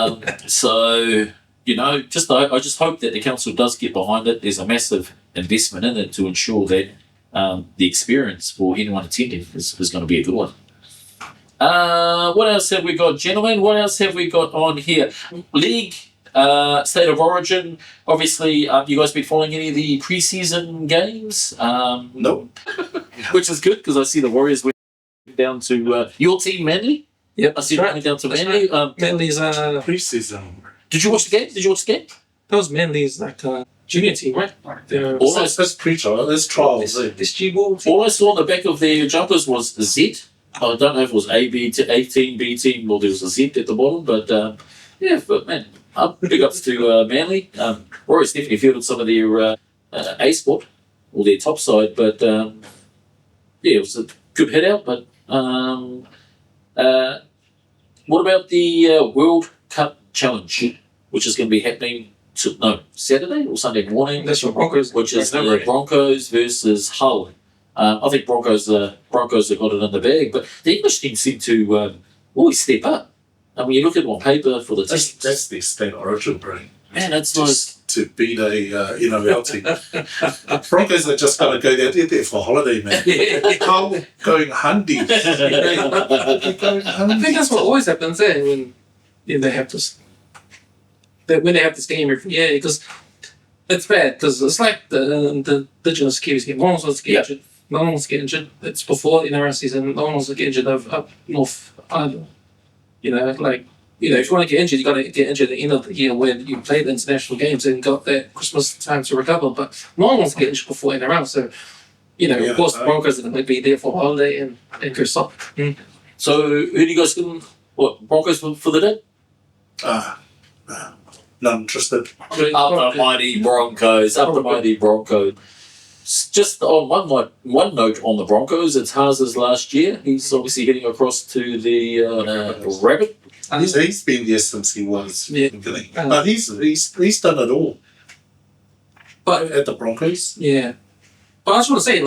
So, I just hope that the council does get behind it. There's a massive investment in it to ensure that the experience for anyone attending is going to be a good one. What else have we got, gentlemen? What else have we got on here? League, State of Origin. Obviously, you guys been following any of the preseason games? Nope. Which is good because I see the Warriors went down to your team, Manly. Yep, I see them went down to Manly. Manly's Preseason. Did you watch the game? that was Manly's junior team, right? That's pre-trial. That's trials. This G-ball team. All I saw on the back of their jumpers was Z. I don't know if it was A, B, to 18, B team, or there was a Z at the bottom, but but man, big ups to Manly. Warriors definitely fielded some of their A squad, or their top side, but it was a good hit out. But what about the World Cup Challenge, which is going to be happening Saturday or Sunday morning? That's your Broncos. Which is the Broncos versus Hull. I think Broncos have got it in the bag, but the English team seem to always step up. And when you look at it on paper for the teams, That's the State of Origin, brain. man, it's Just to beat a NRL team. Broncos are just going to go there. They're there for holiday, man. Hull going handy. I think that's what always happens when they have this. When they have this game every year, because it's bad. Because it's like the Indigenous Kiwis game. No one wants to get injured. No one wants to get injured. It's before the NRL season. No one wants to get injured up north either. If you want to get injured, you got to get injured at the end of the year when you played the international games and got that Christmas time to recover. But no one wants to get injured before NRL. So, of course, the Broncos are going to be there for a holiday and go soft. So, who do you guys give? What, Broncos for the day? Not interested. Up the mighty Broncos. Just on one note on the Broncos, it's Haas's last year. He's obviously heading across to the Rabbit. He's been there since he was. Yeah. But he's done it all. But At the Broncos. yeah, but I just want to say,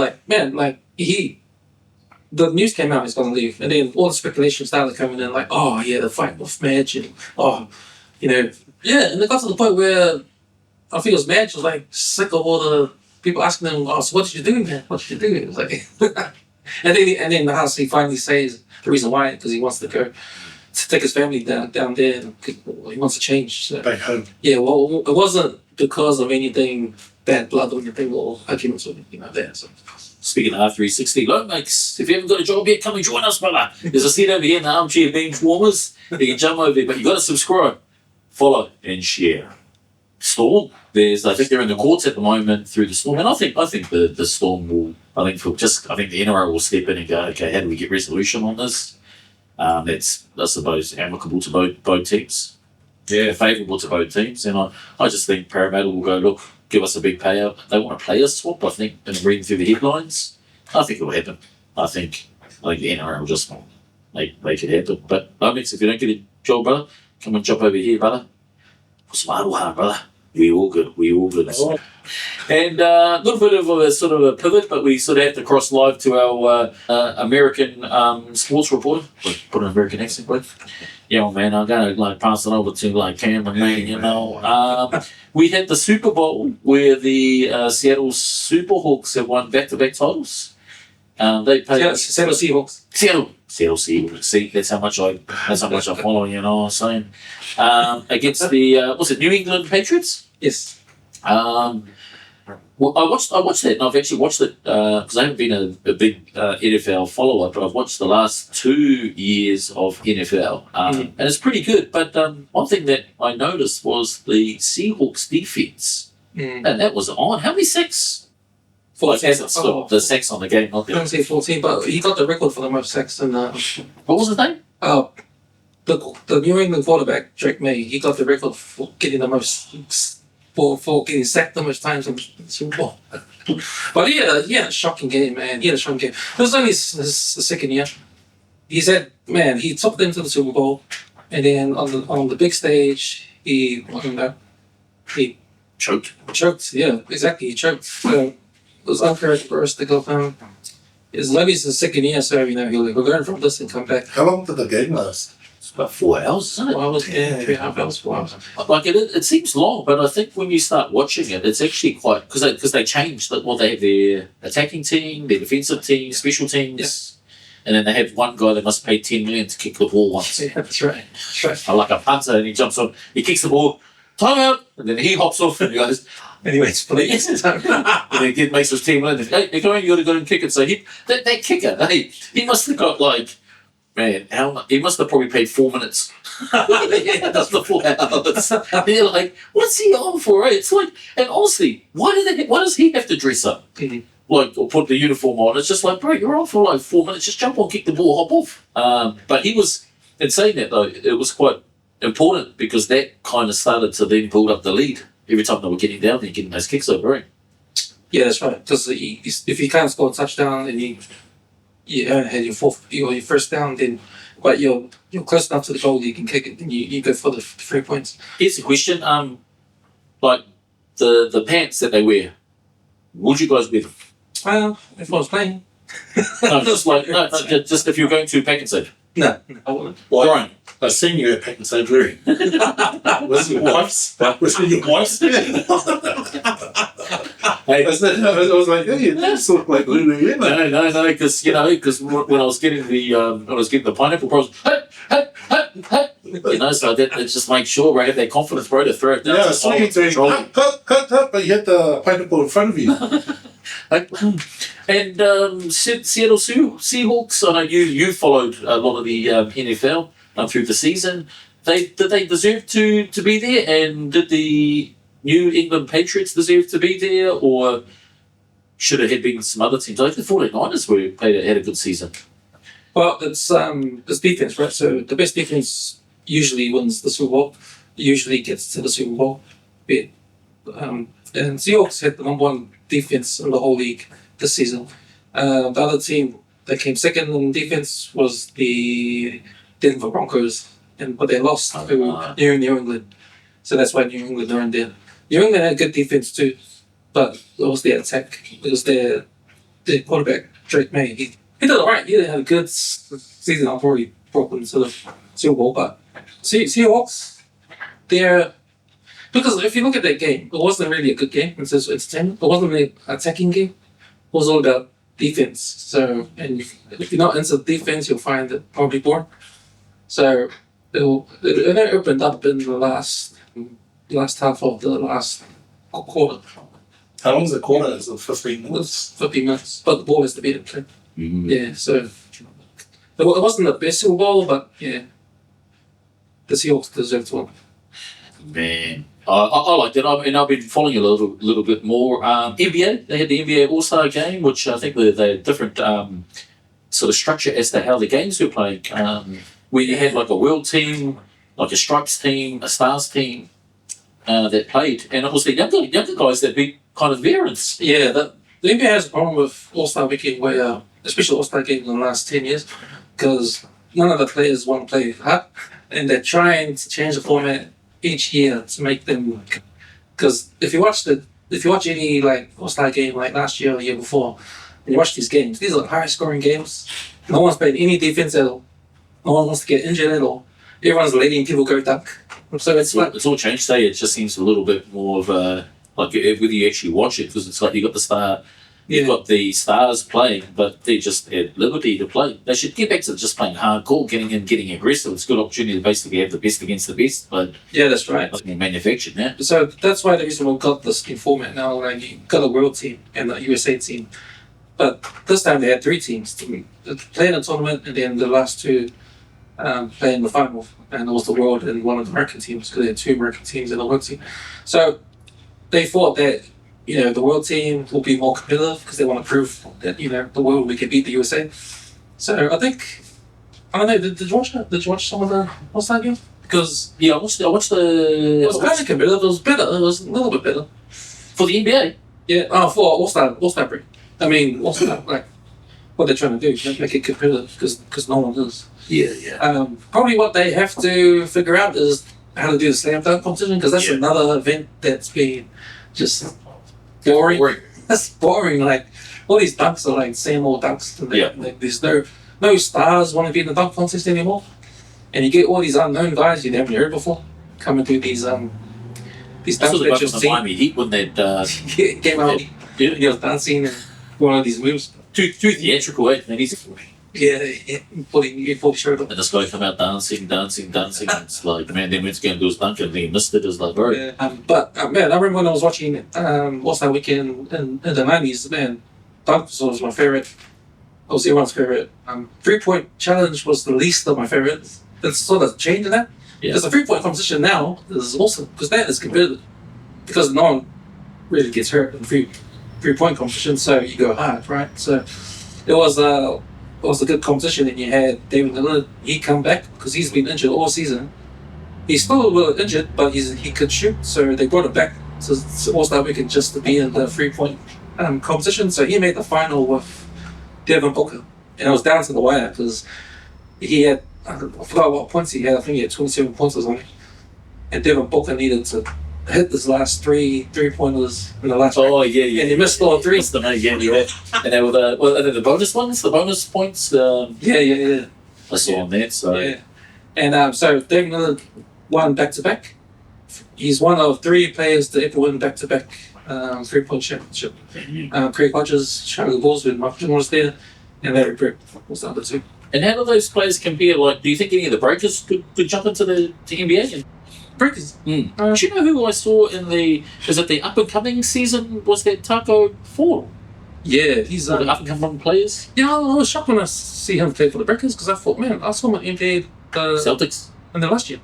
the news came out he's going to leave, and then all the speculation started coming in, the fight with Madge, and and it got to the point where I think it was Madge was sick of all the people asking them, so what did you do, man? What did you do? It was and then the house, he finally says the reason why, because he wants to go to take his family down there, and he wants to change. So. Back home. Yeah, well, it wasn't because of anything bad blood or anything or arguments or anything like that. So. Speaking of R360, look, mates, if you haven't got a job yet, come and join us, brother. There's a seat over here in the Armchair Bench Warmers. You can jump over there, but you got to subscribe, follow, and share. Storm, I think they're in the courts at the moment through the Storm, and I think the Storm will. I think the NRL will step in and go, okay, how do we get resolution on this? That's, I suppose, amicable to both teams. Yeah, favourable to both teams, and I just think Parramatta will go, look, give us a big payout. They want a player swap, I think, and reading through the headlines, I think it will happen. I think the NRL will just make it happen. But if you don't get a job, brother, come and jump over here, brother. Put some hard, brother. We all good. Oh. And a little bit of a sort of a pivot, but we sort of have to cross live to our American sports reporter. Put an American accent with. Yeah, man, I'm gonna pass it over to Cameron, man. We had the Super Bowl where the Seattle Superhawks have won back-to-back titles. They played Seattle Seahawks. Seattle Seahawks. See, that's how much I follow. You know what I'm saying? Against the New England Patriots. Yes. Well, I watched that, and I've actually watched it because I haven't been a big NFL follower, but I've watched the last 2 years of NFL, and it's pretty good. But one thing that I noticed was the Seahawks defense, and that was on. How many sacks? 14. The sacks on the game, not I don't say 14, but he got the record for the most sacks. And what was his name? The New England quarterback, Drake May, he got the record for getting the most, for getting sacked the most times in the Super Bowl. But he had a shocking game, man. It was only his second year. He said, man, he took them to the Super Bowl, and then on the big stage, he Choked. Yeah, exactly. He choked. So it was uncharacteristic of him. It's maybe it's the second year, so he'll learn from this and come back. How long did the game last? It's about 4 hours, isn't it? Well, I was 3.5 hours, 4 hours. Like it seems long, but I think when you start watching it, it's actually quite because they changed that. Well, they have their attacking team, their defensive team, special teams, and then they have one guy that must pay 10 million to kick the ball once. Yeah, that's right. Like a punter, and he jumps on, he kicks the ball, time out, and then he hops off and he goes. Anyways, please. And then he makes his team win. Hey, you got to go and kick it. So that kicker, hey, he must have got like. Man, he must have probably paid 4 minutes. That's the 4 hours. And you're like, what's he on for? Right? It's like, and honestly, why does he have to dress up? Mm-hmm. Like, or put the uniform on? It's just like, bro, you're on for like 4 minutes. Just jump on, kick the ball, hop off. But he was, in saying that though, it was quite important because that kind of started to then build up the lead. Every time they were getting down there, getting those kicks over, right? Yeah, that's right. Because if you can't score a touchdown and you had your first down, then but you're close enough to the goal, you can kick it, and you go for the 3 points. Here's the question: like the pants that they wear, would you guys wear them? Well, if I was playing, No, just if you're going to pack and save. no, I wouldn't. Brian, I've seen you at Pack and Save wearing. Was it your wife's? Was it your wife's? hey, I was like, hey, that's look like Lulu. no, because when I was getting the pineapple pros, so that just make sure, right, have that confidence, bro, to throw it down. Yeah, I saw you doing hut, but you had the pineapple in front of you. And Seattle Seahawks, I know you followed a lot of the NFL through the season. Did they deserve to be there? And did the New England Patriots deserve to be there? Or should it have been some other teams? I think the 49ers had a good season. Well, it's defense, right? So the best defense usually wins the Super Bowl, usually gets to the Super Bowl. And Seahawks had the number one defense in the whole league this season. The other team that came second in defense was the Denver Broncos, but they lost to New England. So that's why New England are in there. New England had good defense too, but it was their attack. It was their quarterback, Drake May. He did all right. He had a good season. I've already brought them to the Super Bowl, but Seahawks, because if you look at that game, it wasn't really a good game. It's entertainment. It wasn't really an attacking game. It was all about defense. So, and if you're not into defense, you'll find it probably boring. So, it opened up in the last half of the last quarter. How long is the quarter? Is it 15 minutes? It's 15 minutes, but the ball has to be in play. Mm-hmm. Yeah, so it wasn't the best Super Bowl, but yeah, the Seahawks deserved to win. Man, I liked it. I mean, I've been following a little bit more. NBA, they had the NBA All-Star game, which I think they had different sort of structure as to how the games were played. Where you had like a world team, like a stripes team, a stars team that played, and it was the younger guys that beat kind of veterans. Yeah, the NBA has a problem with All-Star Weekend, where especially All-Star games in the last 10 years, because none of the players want to play hard, and they're trying to change the format each year to make them. Because if you watch any like All-Star game like last year or the year before, and you watch these games, these are high-scoring games. No one's played any defense at all. No one wants to get injured at all. Everyone's letting people go dunk. So it's all changed today. It just seems a little bit more of a like whether you actually watch it, because it's like you've got the stars playing, but they're just at liberty to play. They should get back to just playing hardcore, getting aggressive. It's a good opportunity to basically have the best against the best, but yeah, that's right. Like manufactured now. So that's why the reason we've got this new format now. Like you got a world team and a USA team, but this time they had three teams to play in the tournament, and then the last two play in the final, and it was the world and one of the American teams, because they had two American teams and a world team. So they thought that the world team will be more competitive because they want to prove that the world we can beat the USA. So I don't know. Did you watch that? Did you watch some of the All-Star game? Because I watched the. It was kind of competitive. It was better. It was a little bit better for the NBA. Yeah. Oh, for All-Star break. I mean, All-Star, like what they're trying to do, make it competitive because no one does. Yeah. Probably what they have to figure out is how to do the slam dunk competition, because that's another event that's been just boring. That's boring. Like all these dunks are like same old dunks. Like, there's no stars want to be in the dunk contest anymore. and you get all these unknown guys you haven't heard before coming through these I dance saw the guy matches. from the Miami Heat when they Came out, he was dancing and one of these moves. too theatrical, eh? And he's Yeah, fully showed up. and this guy come out dancing. It's like, man, then went to go and do his dunk and he missed it. It's like, bro. Yeah. But man, I remember when I was watching What's That Weekend in the 90s, man, dunk was my favorite. It was everyone's favorite. 3-point challenge was the least of my favorites. It's sort of changing that. Yeah. Because the 3-point competition now is awesome because that is competitive. Because no one really gets hurt in 3-point competition, so you go hard, right? So it was a good competition, and you had David Lillard. He come back because he's been injured all season. He's still a little injured, but he could shoot, so they brought him back to All-Star Weekend just to be in the 3-point competition. So he made the final with Devin Booker, and it was down to the wire because he had, I forgot what points he had. I think he had 27 points or something, and Devin Booker needed to hit his last three-pointers in the last round. Oh yeah. And he missed all three. Missed them, yeah. And they were the bonus ones, the bonus points. Yeah. I saw on that. So Yeah. And so David Lillard won back-to-back. He's one of 3 players to ever win back-to-back 3-point championship. Craig Hodges, Charlie Bulls when Mark was there, and Larry Brick was the other 2. And how do those players compare? Like, do you think any of the breakers could jump into the NBA? Breakers. Do you know who I saw in the? Is it the up and coming season? Was that Taco Fall? Yeah, he's Or the up and coming players? Yeah, I was shocked when I see him play for the Breakers because I thought, man, I saw him in NBA Celtics. in the last year.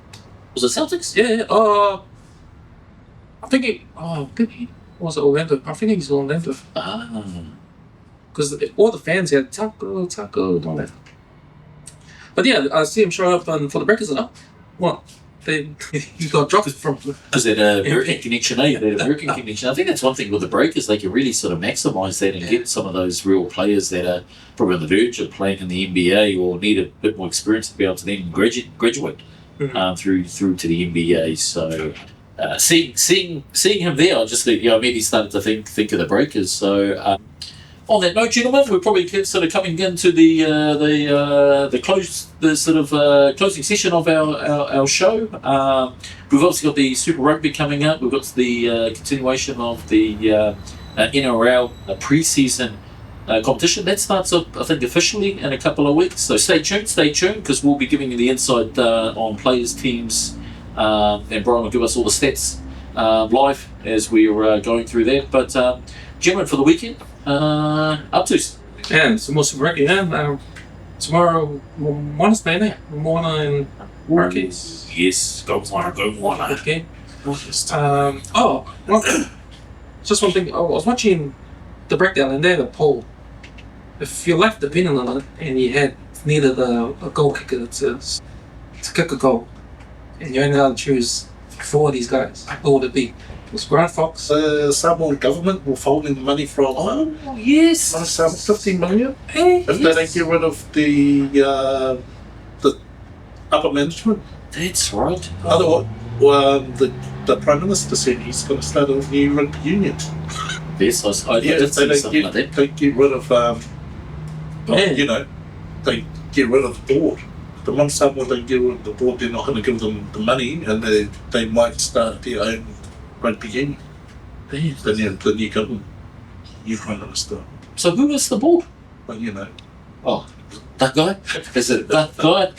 Was it Celtics? Yeah. I think he was it Orlando. I think he's Orlando because all the fans had Taco, and all that. But yeah, I see him show up for the Breakers and what? He got dropped from. Because that American connection, That American connection. I think that's one thing with the breakers, they can really sort of maximise that and get some of those real players that are probably on the verge of playing in the NBA or need a bit more experience to be able to then graduate through to the NBA. So seeing him there, I just immediately started to think of the breakers. So. On that note, gentlemen, we're probably sort of coming into the closing session of our show. We've obviously got the Super Rugby coming up. We've got the continuation of the NRL preseason competition that starts up, I think, officially in a couple of weeks. So stay tuned, because we'll be giving you the insight on players, teams, and Brian will give us all the stats live as we're going through that. But gentlemen, for the weekend. Up to. And some more Super Rugby, tomorrow, Moana's playing there. Moana and Marquis. Yes, go Moana. Okay. Just one thing. I was watching the breakdown and they had a poll. If you left the opinion on it and you had needed a goal kicker to kick a goal, and you only allowed to choose 4 of these guys, what would it be? Was Grant Fox? The Samoan government will fold in the money from Yes, 15 million. If they don't get rid of the upper management. That's right. Otherwise, the Prime Minister said he's going to start a new rugby union. Yes, I did if they see something like that. don't get rid of, they get rid of the board. The one Samoa don't get rid of the board, they're not going to give them the money, and they might start their own rugby union. The new government, new Prime Minister. So who is the board? Well, Oh, that guy? Is it that guy?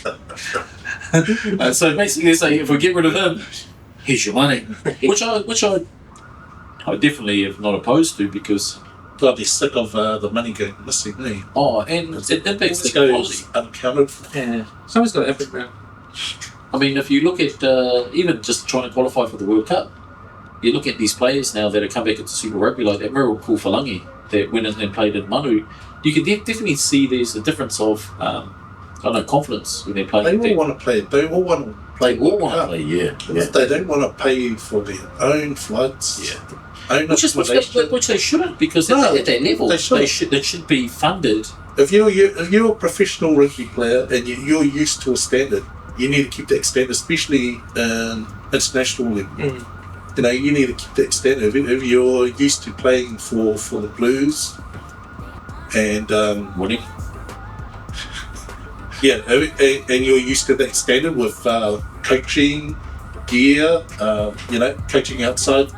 So basically, say if we get rid of him, here's your money. which I definitely am not opposed to because. I'll be sick of the money going missing. And it impacts the goes quality. uncounted for. Yeah. Somebody's got epic now. I mean, if you look at even just trying to qualify for the World Cup, you look at these players now that have come back into Super Rugby, like that Miracle Kufalangi that went in and played in Manu. You can definitely see there's a difference of confidence when they're playing. They all want to play. They all want to play. They all want to play, yeah. They don't want to pay for their own flights. Yeah. Which they shouldn't, because at that level they should be funded. If you're a professional rugby player and you're used to a standard, you need to keep that standard, especially international level. You need to keep that standard. If you're used to playing for the Blues and winning, Yeah, and you're used to that standard with coaching gear, coaching outside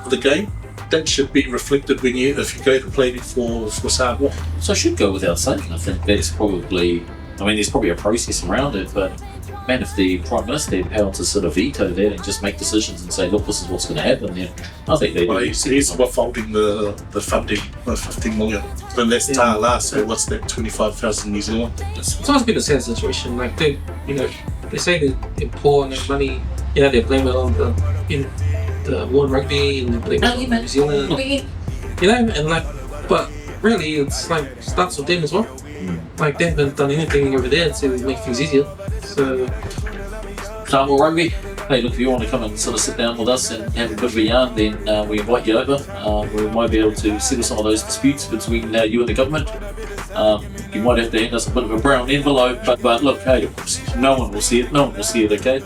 the game. That should be reflected if you go to play for Samoa. So I should go without saying. I think there's probably a process around it, but man, if the Prime Minister had power to sort of veto that and just make decisions and say, look, this is what's going to happen, then I think they do. He's withholding the funding, the 15 million. Then that's Tāla, so what's that, 25,000 New Zealand? It's always been a sad situation. Like they say they're poor and their money. Yeah, they blame it on the World Rugby and they blame it on New Zealand. But really, it's like starts with them as well. Like they haven't done anything over there to make things easier. So Samoan Rugby, hey, look, if you want to come and sort of sit down with us and have a bit of a yarn, then we invite you over. We might be able to settle some of those disputes between you and the government. You might have to hand us a bit of a brown envelope, but look, hey, no one will see it, okay?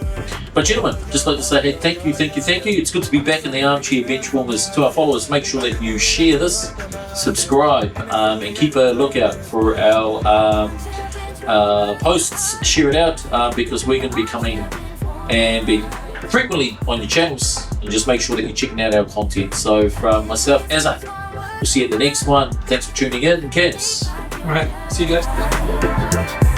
But gentlemen, just like to say, hey, thank you. It's good to be back in the Armchair Bench Warmers. To our followers, make sure that you share this, subscribe, and keep a lookout for our posts. Share it out because we're going to be coming and be frequently on your channels, and just make sure that you're checking out our content. So from myself, Azza, we'll see you at the next one. Thanks for tuning in, Cats. Alright, see you guys.